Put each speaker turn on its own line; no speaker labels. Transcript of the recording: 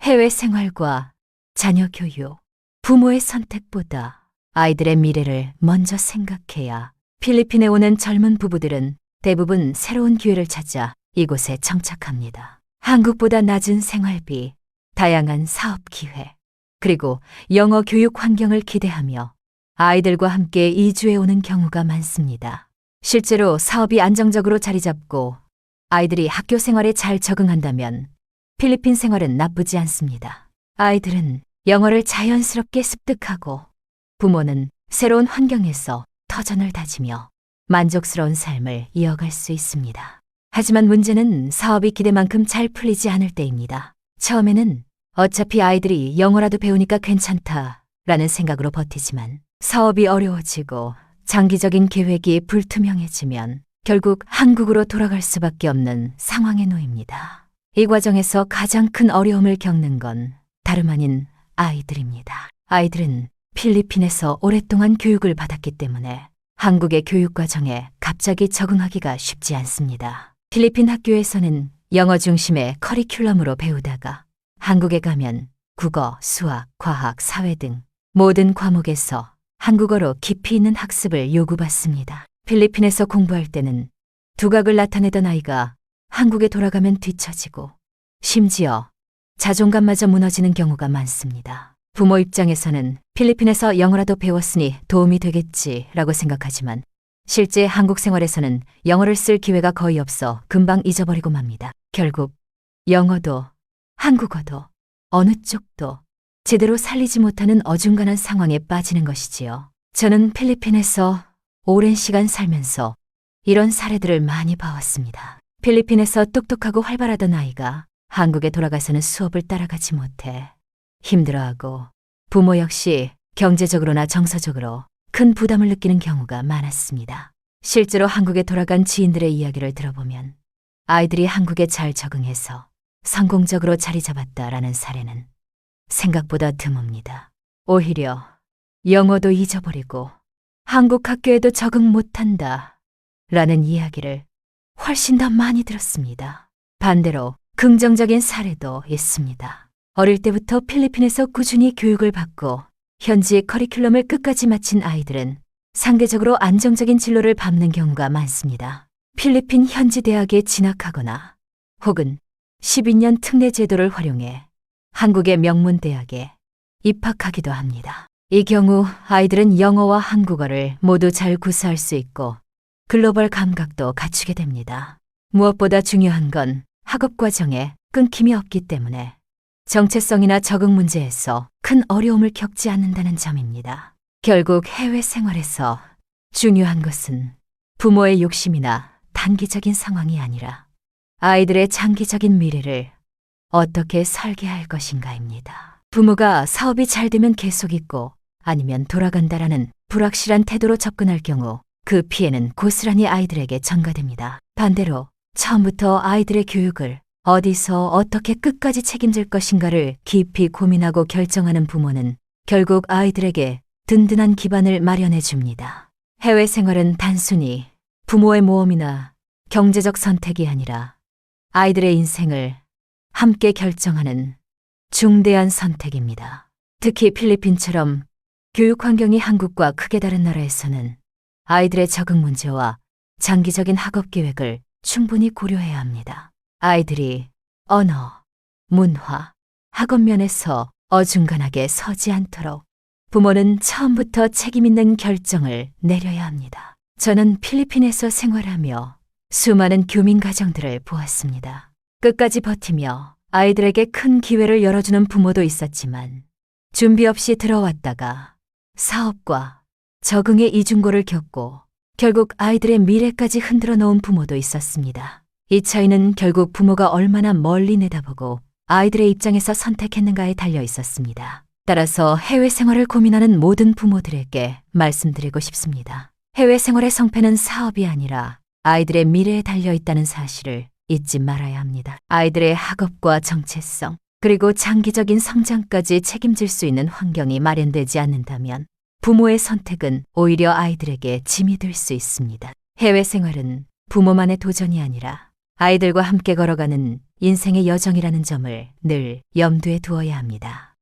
해외 생활과 자녀 교육, 부모의 선택보다 아이들의 미래를 먼저 생각해야 필리핀에 오는 젊은 부부들은 대부분 새로운 기회를 찾아 이곳에 정착합니다. 한국보다 낮은 생활비, 다양한 사업 기회, 그리고 영어 교육 환경을 기대하며 아이들과 함께 이주해 오는 경우가 많습니다. 실제로 사업이 안정적으로 자리 잡고 아이들이 학교 생활에 잘 적응한다면 필리핀 생활은 나쁘지 않습니다. 아이들은 영어를 자연스럽게 습득하고 부모는 새로운 환경에서 터전을 다지며 만족스러운 삶을 이어갈 수 있습니다. 하지만 문제는 사업이 기대만큼 잘 풀리지 않을 때입니다. 처음에는 어차피 아이들이 영어라도 배우니까 괜찮다라는 생각으로 버티지만 사업이 어려워지고 장기적인 계획이 불투명해지면 결국 한국으로 돌아갈 수밖에 없는 상황에 놓입니다. 이 과정에서 가장 큰 어려움을 겪는 건 다름 아닌 아이들입니다. 아이들은 필리핀에서 오랫동안 교육을 받았기 때문에 한국의 교육 과정에 갑자기 적응하기가 쉽지 않습니다. 필리핀 학교에서는 영어 중심의 커리큘럼으로 배우다가 한국에 가면 국어, 수학, 과학, 사회 등 모든 과목에서 한국어로 깊이 있는 학습을 요구받습니다. 필리핀에서 공부할 때는 두각을 나타내던 아이가 한국에 돌아가면 뒤처지고 심지어 자존감마저 무너지는 경우가 많습니다. 부모 입장에서는 필리핀에서 영어라도 배웠으니 도움이 되겠지라고 생각하지만 실제 한국 생활에서는 영어를 쓸 기회가 거의 없어 금방 잊어버리고 맙니다. 결국 영어도 한국어도 어느 쪽도 제대로 살리지 못하는 어중간한 상황에 빠지는 것이지요. 저는 필리핀에서 오랜 시간 살면서 이런 사례들을 많이 봐왔습니다. 필리핀에서 똑똑하고 활발하던 아이가 한국에 돌아가서는 수업을 따라가지 못해 힘들어하고 부모 역시 경제적으로나 정서적으로 큰 부담을 느끼는 경우가 많았습니다. 실제로 한국에 돌아간 지인들의 이야기를 들어보면 아이들이 한국에 잘 적응해서 성공적으로 자리 잡았다라는 사례는 생각보다 드뭅니다. 오히려 영어도 잊어버리고 한국 학교에도 적응 못한다 라는 이야기를 훨씬 더 많이 들었습니다. 반대로 긍정적인 사례도 있습니다. 어릴 때부터 필리핀에서 꾸준히 교육을 받고 현지 커리큘럼을 끝까지 마친 아이들은 상대적으로 안정적인 진로를 밟는 경우가 많습니다. 필리핀 현지 대학에 진학하거나 혹은 12년 특례 제도를 활용해 한국의 명문 대학에 입학하기도 합니다. 이 경우 아이들은 영어와 한국어를 모두 잘 구사할 수 있고 글로벌 감각도 갖추게 됩니다. 무엇보다 중요한 건 학업 과정에 끊김이 없기 때문에 정체성이나 적응 문제에서 큰 어려움을 겪지 않는다는 점입니다. 결국 해외 생활에서 중요한 것은 부모의 욕심이나 단기적인 상황이 아니라 아이들의 장기적인 미래를 어떻게 설계할 것인가입니다. 부모가 사업이 잘 되면 계속 있고 아니면 돌아간다라는 불확실한 태도로 접근할 경우 그 피해는 고스란히 아이들에게 전가됩니다. 반대로 처음부터 아이들의 교육을 어디서 어떻게 끝까지 책임질 것인가를 깊이 고민하고 결정하는 부모는 결국 아이들에게 든든한 기반을 마련해 줍니다. 해외 생활은 단순히 부모의 모험이나 경제적 선택이 아니라 아이들의 인생을 함께 결정하는 중대한 선택입니다. 특히 필리핀처럼 교육 환경이 한국과 크게 다른 나라에서는 아이들의 적응 문제와 장기적인 학업 계획을 충분히 고려해야 합니다. 아이들이 언어, 문화, 학업 면에서 어중간하게 서지 않도록 부모는 처음부터 책임 있는 결정을 내려야 합니다. 저는 필리핀에서 생활하며 수많은 교민 가정들을 보았습니다. 끝까지 버티며 아이들에게 큰 기회를 열어주는 부모도 있었지만 준비 없이 들어왔다가 사업과 적응의 이중고를 겪고 결국 아이들의 미래까지 흔들어 놓은 부모도 있었습니다. 이 차이는 결국 부모가 얼마나 멀리 내다보고 아이들의 입장에서 선택했는가에 달려 있었습니다. 따라서 해외 생활을 고민하는 모든 부모들에게 말씀드리고 싶습니다. 해외 생활의 성패는 사업이 아니라 아이들의 미래에 달려 있다는 사실을 잊지 말아야 합니다. 아이들의 학업과 정체성, 그리고 장기적인 성장까지 책임질 수 있는 환경이 마련되지 않는다면 부모의 선택은 오히려 아이들에게 짐이 될 수 있습니다. 해외 생활은 부모만의 도전이 아니라 아이들과 함께 걸어가는 인생의 여정이라는 점을 늘 염두에 두어야 합니다.